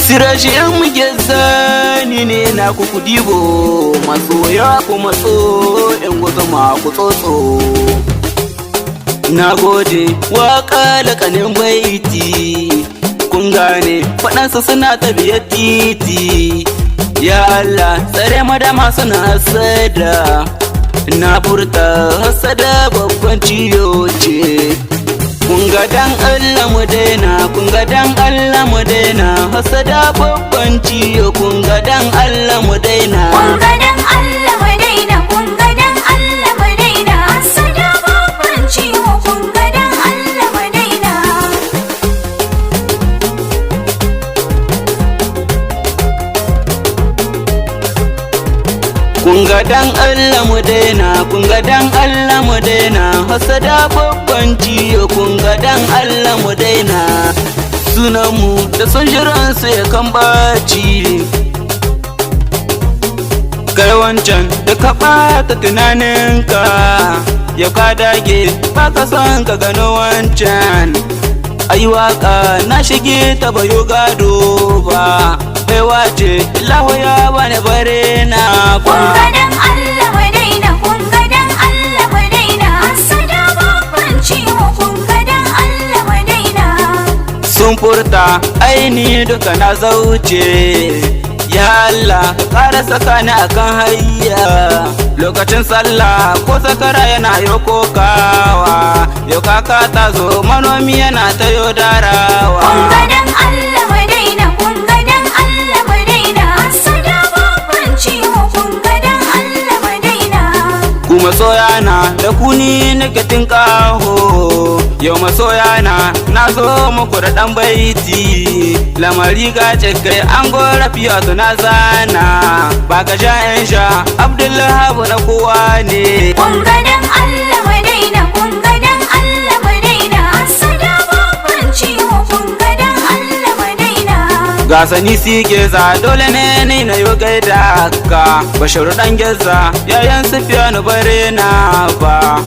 Sirashi yan muke zani ne na kuku dibo masoya ku matso yan guduma ku tsotso. Na gode waka da kanin baiti kun gane faɗansa suna ta biyar titi. Ya Allah tsare madama suna hasada, na furta hasada babban ciyo ce. Kunga dan Allah mu daina, kunga dan Allah mu daina, hasada babban ciyo. Kunga dan Allah mu daina, kunga dan Allah mu daina, kunga dan Allah mu daina, hasada babban ciyo. Kunga dan Allah mu daina. Kunga dan Allah mu daina, kunga dan Allah mu daina, hasada babban ciyo. Kunga dan Allah mu daina. Sunanmu da son shirinsu ya kan baci, kai wancan da ka ɓata tunaninka, yau ka dage ba ka son ka gano wancan. Ai waka na shige ta bayo gado ba, baiwa ce Allahu ya bani bare na kwa. Kunga dan Allah mu daina, kunga dan Allah mu daina, hasada babban ciyo. Kunga dan Allah mu daina. Sun furta aini duka na zauce, ya Allah ka ƙara saka ni akan hayya. Lokacin sallah ko sakara yana yo kokawa, yau kaka ta zo manomi yana ta yo darawa. Kunga dan Allah mu daina, kunga dan Allah mu daina, hasada babban ciyo. Kunga dan Allah mu daina. Ku masoyana da ku ni nake tinkaho, yau masoyana na zo muku da ɗan baiti. Lamari ga kai an gora fiye na zana, ba ka sha yan sha Abdullahi na kowa ne. Kunga dan Allah mu daina, kunga dan Allah mu daina, hasada babban ciyo. Kunga dan Allah mu daina. Gasani si geza dole ne ni na yo gaida ka, Bashiru dan geza yayan Sufiyanu bare na ba.